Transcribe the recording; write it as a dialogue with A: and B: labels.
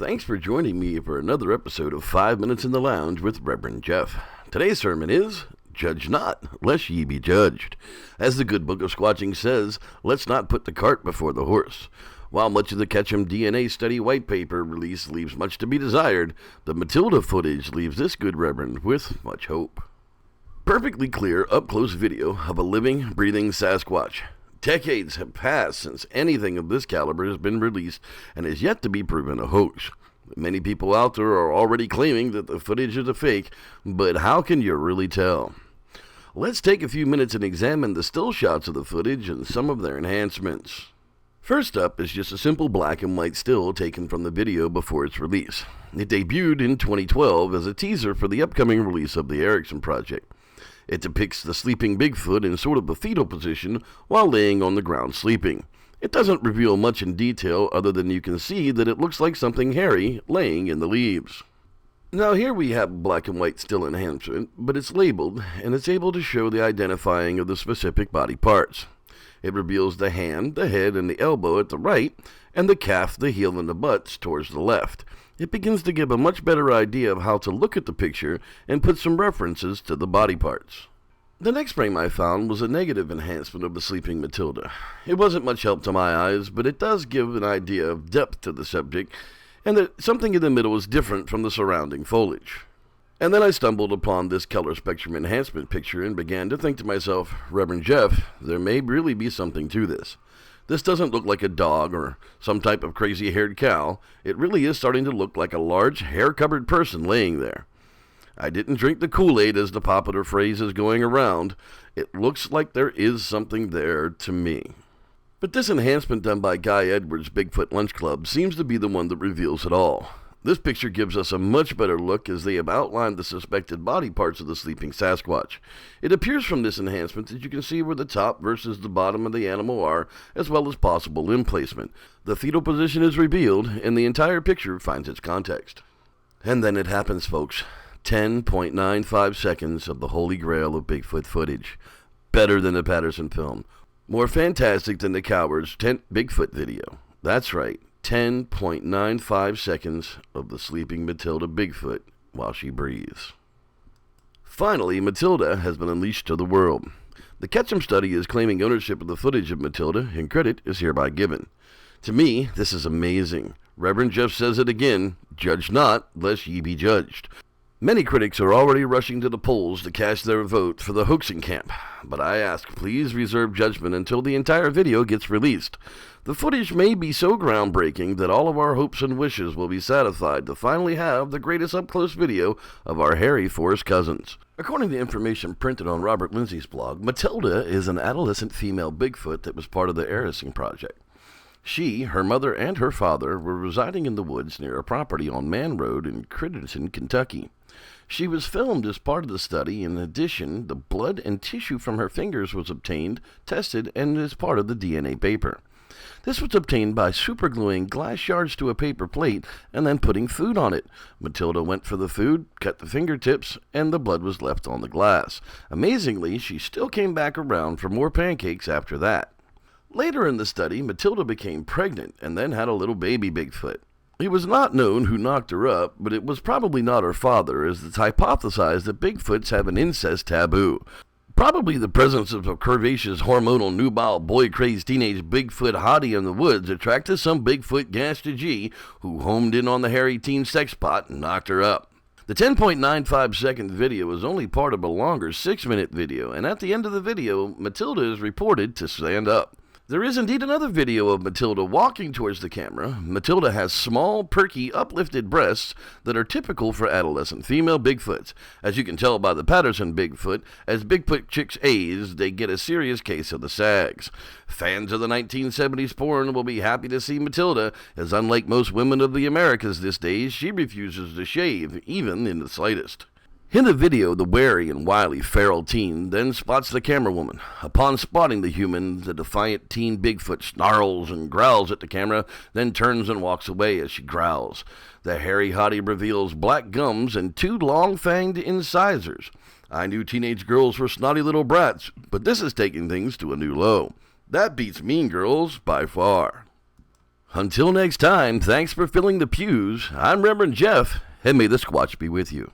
A: Thanks for joining me for another episode of 5 Minutes in the Lounge with Reverend Jeff. Today's sermon is, Judge not, lest ye be judged. As the good book of squatching says, let's not put the cart before the horse. While much of the Ketchum DNA study white paper release leaves much to be desired, the Matilda footage leaves this good reverend with much hope. Perfectly clear, up-close video of a living, breathing Sasquatch. Decades have passed since anything of this caliber has been released and is yet to be proven a hoax. Many people out there are already claiming that the footage is a fake, but how can you really tell? Let's take a few minutes and examine the still shots of the footage and some of their enhancements. First up is just a simple black and white still taken from the video before its release. It debuted in 2012 as a teaser for the upcoming release of the Erickson Project. It depicts the sleeping Bigfoot in sort of a fetal position while laying on the ground sleeping. It doesn't reveal much in detail other than you can see that it looks like something hairy laying in the leaves. Now here we have black and white still enhancement, but it's labeled and it's able to show the identifying of the specific body parts. It reveals the hand, the head, and the elbow at the right, and the calf, the heel, and the butts towards the left. It begins to give a much better idea of how to look at the picture and put some references to the body parts. The next frame I found was a negative enhancement of the sleeping Matilda. It wasn't much help to my eyes, but it does give an idea of depth to the subject, and that something in the middle is different from the surrounding foliage. And then I stumbled upon this color spectrum enhancement picture and began to think to myself, Reverend Jeff, there may really be something to this. This doesn't look like a dog or some type of crazy-haired cow. It really is starting to look like a large, hair-covered person laying there. I didn't drink the Kool-Aid as the popular phrase is going around. It looks like there is something there to me. But this enhancement done by Guy Edwards' Bigfoot Lunch Club seems to be the one that reveals it all. This picture gives us a much better look as they have outlined the suspected body parts of the sleeping Sasquatch. It appears from this enhancement that you can see where the top versus the bottom of the animal are, as well as possible limb placement. The fetal position is revealed, and the entire picture finds its context. And then it happens, folks. 10.95 seconds of the holy grail of Bigfoot footage. Better than the Patterson film. More fantastic than the Coward's Bigfoot video. That's right. 10.95 seconds of the sleeping Matilda Bigfoot while she breathes. Finally, Matilda has been unleashed to the world. The Ketchum study is claiming ownership of the footage of Matilda, and credit is hereby given. To me, this is amazing. Reverend Jeff says it again, judge not, lest ye be judged. Many critics are already rushing to the polls to cast their vote for the hoaxing camp, but I ask, please reserve judgment until the entire video gets released. The footage may be so groundbreaking that all of our hopes and wishes will be satisfied to finally have the greatest up-close video of our hairy forest cousins. According to information printed on Robert Lindsay's blog, Matilda is an adolescent female Bigfoot that was part of the Erickson Project. She, her mother, and her father were residing in the woods near a property on Man Road in Crittenton, Kentucky. She was filmed as part of the study. In addition, the blood and tissue from her fingers was obtained, tested, and is part of the DNA paper. This was obtained by supergluing glass shards to a paper plate and then putting food on it. Matilda went for the food, cut the fingertips, and the blood was left on the glass. Amazingly, she still came back around for more pancakes after that. Later in the study, Matilda became pregnant and then had a little baby Bigfoot. It was not known who knocked her up, but it was probably not her father, as it's hypothesized that Bigfoots have an incest taboo. Probably the presence of a curvaceous, hormonal, nubile, boy-crazed teenage Bigfoot hottie in the woods attracted some Bigfoot gangster G who homed in on the hairy teen sex pot and knocked her up. The 10.95 second video is only part of a longer 6-minute video, and at the end of the video, Matilda is reported to stand up. There is indeed another video of Matilda walking towards the camera. Matilda has small, perky, uplifted breasts that are typical for adolescent female Bigfoots. As you can tell by the Patterson Bigfoot, as Bigfoot chicks age, they get a serious case of the sags. Fans of the 1970s porn will be happy to see Matilda, as unlike most women of the Americas this days, she refuses to shave, even in the slightest. In the video, the wary and wily feral teen then spots the camera woman. Upon spotting the human, the defiant teen Bigfoot snarls and growls at the camera, then turns and walks away as she growls. The hairy hottie reveals black gums and 2 long-fanged incisors. I knew teenage girls were snotty little brats, but this is taking things to a new low. That beats Mean Girls by far. Until next time, thanks for filling the pews. I'm Reverend Jeff, and may the Squatch be with you.